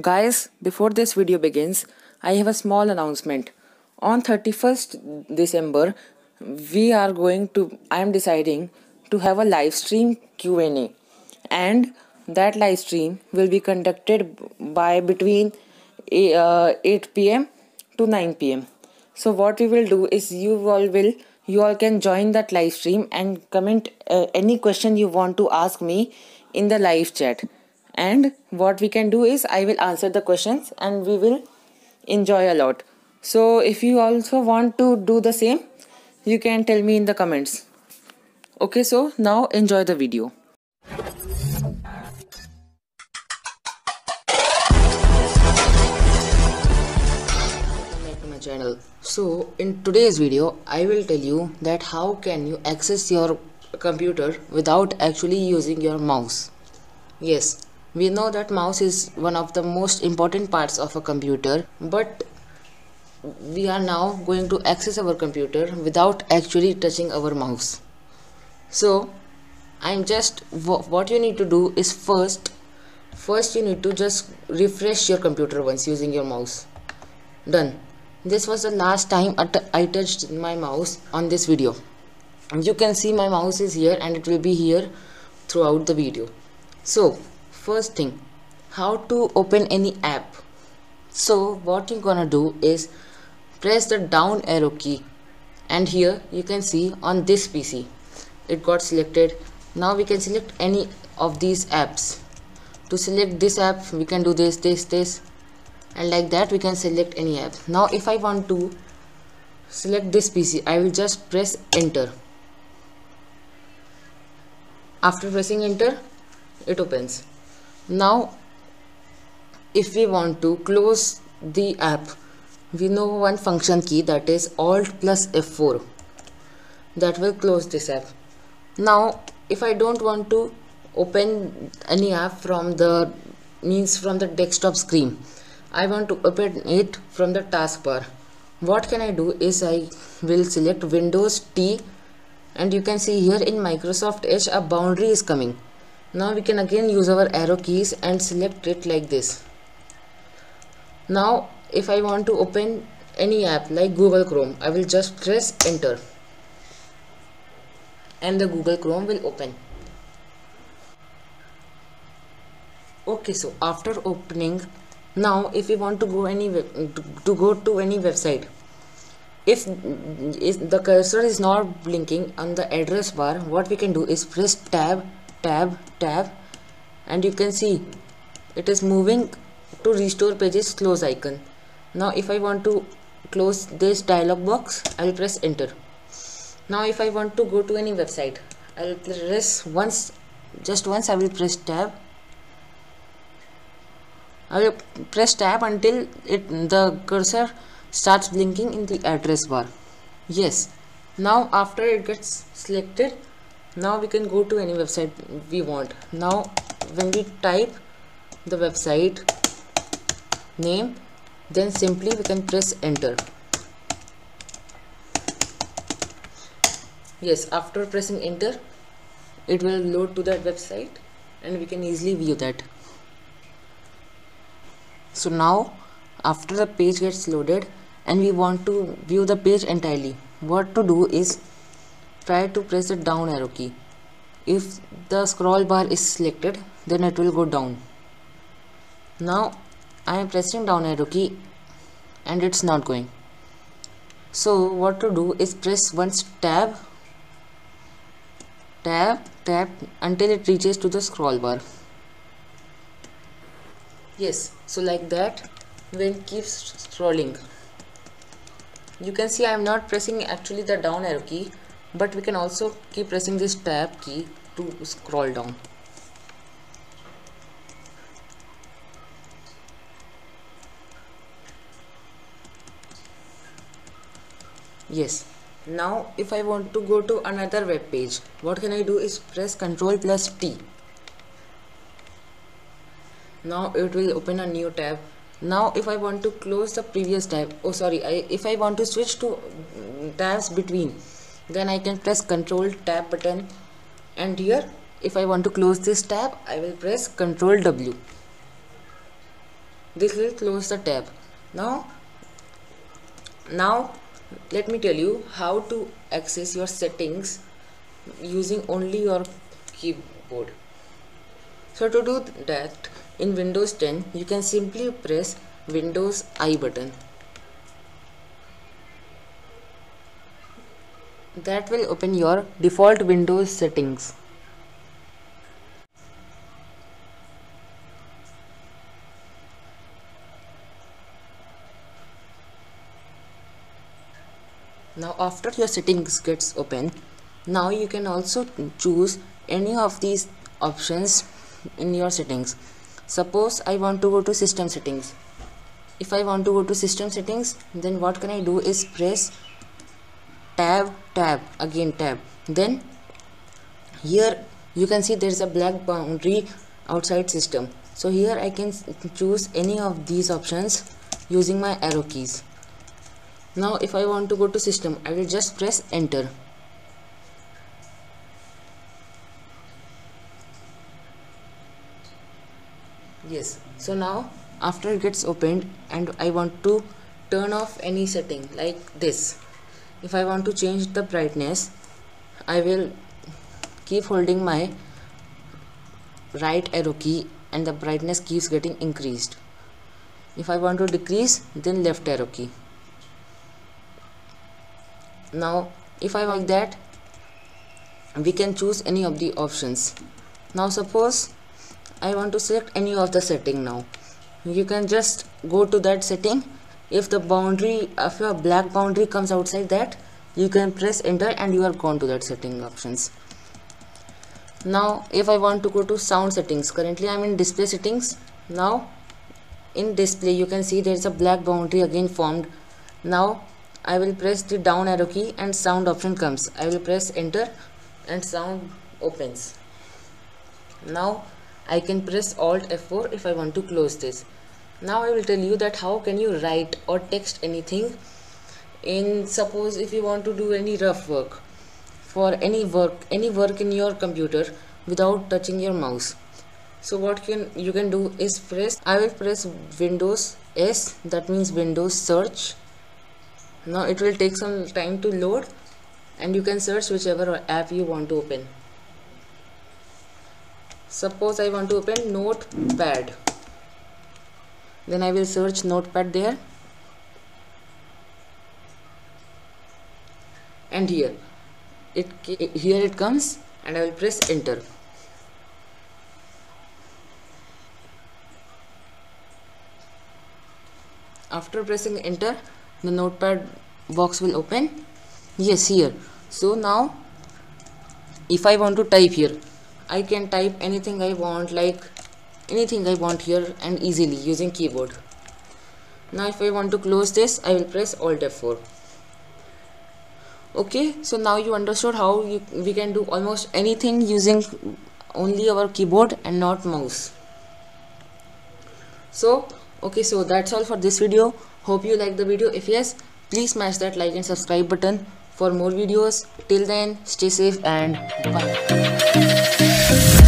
Guys, before this video begins, I have a small announcement. On 31st December, I am deciding to have a live stream Q&A, and that live stream will be conducted by between 8 p.m. to 9 p.m. So what we will do is you all can join that live stream and comment any question you want to ask me in the live chat. And what we can do is I will answer the questions and we will enjoy a lot. So if you also want to do the same, you can tell me in the comments. Okay, so now enjoy the video. Welcome back to my channel. So in today's video I will tell you that how can you access your computer without actually using your mouse. Yes, we know that mouse is one of the most important parts of a computer, but we are now going to access our computer without actually touching our mouse. So what you need to do is first you need to just refresh your computer once using your mouse. Done. This was the last time I touched my mouse on this video. You can see my mouse is here and it will be here throughout the video. So first thing, how to open any app. So what you're gonna do is press the down arrow key, and here you can see on this PC it got selected. Now we can select any of these apps. To select this app we can do this, and like that we can select any app. Now if I want to select this PC, I will just press enter. After pressing enter, it opens. Now if we want to close the app, we know one function key, that is Alt plus F4, that will close this app. Now if I don't want to open any app from the desktop screen, I want to open it from the taskbar. What can I do is I will select Windows T, and you can see here in Microsoft Edge a boundary is coming. Now we can again use our arrow keys and select it like this. Now if I want to open any app like Google Chrome, I will just press enter and the Google Chrome will open. Okay, so after opening, now if we want to go to any website, if the cursor is not blinking on the address bar, what we can do is press tab, and you can see it is moving to restore pages close icon. Now if I want to close this dialog box, I will press enter. Now if I want to go to any website, I will press just once I will press tab. I will press tab until the cursor starts blinking in the address bar. Yes, now after it gets selected, now we can go to any website we want. Now when we type the website name, then simply we can press enter. Yes, after pressing enter, it will load to that website and we can easily view that. So now after the page gets loaded and we want to view the page entirely, what to do is try to press the down arrow key. If the scroll bar is selected, then it will go down. Now I am pressing down arrow key and it's not going. So what to do is press once tab until it reaches to the scroll bar. Yes, so like that we'll keep scrolling. You can see I am not pressing actually the down arrow key, but we can also keep pressing this tab key to scroll down. Yes, now if I want to go to another web page, what can I do is press Ctrl plus T. Now it will open a new tab. Now if I want to close the previous tab, if I want to switch to tabs between, then I can press Ctrl tab button, and here if I want to close this tab, I will press Ctrl W. this will close the tab. Now let me tell you how to access your settings using only your keyboard. So to do that, in Windows 10 you can simply press Windows I button. That will open your default Windows settings. Now after your settings gets open, now you can also choose any of these options in your settings. Suppose I want to go to system settings. If I want to go to system settings, then what can I do is press tab, again tab. Then here you can see there is a black boundary outside system. So here I can choose any of these options using my arrow keys. Now if I want to go to system, I will just press enter. Yes, so now after it gets opened and I want to turn off any setting like this. If I want to change the brightness, I will keep holding my right arrow key and the brightness keeps getting increased. If I want to decrease, then left arrow key. Now if I like that, we can choose any of the options. Now suppose I want to select any of the setting. Now you can just go to that setting. If the boundary of your black boundary comes outside that, you can press enter and you are gone to that setting options. Now if I want to go to sound settings, currently I am in display settings. Now in display you can see there is a black boundary again formed. Now I will press the down arrow key and sound option comes. I will press enter and sound opens. Now I can press Alt F4 if I want to close this. Now I will tell you that how can you write or text anything in, suppose if you want to do any rough work, for any work in your computer without touching your mouse. So what you can do is I will press Windows S, that means Windows search. Now it will take some time to load and you can search whichever app you want to open. Suppose I want to open Notepad, then I will search Notepad there, and here it comes and I will press enter. After pressing enter, the Notepad box will open. Yes, here. So now if I want to type here, I can type anything I want, like anything I want here, and easily using keyboard. Now if I want to close this, I will press Alt F4. Okay, so now you understood how we can do almost anything using only our keyboard and not mouse. So okay, so that's all for this video. Hope you liked the video. If yes, please smash that like and subscribe button for more videos. Till then, stay safe and bye.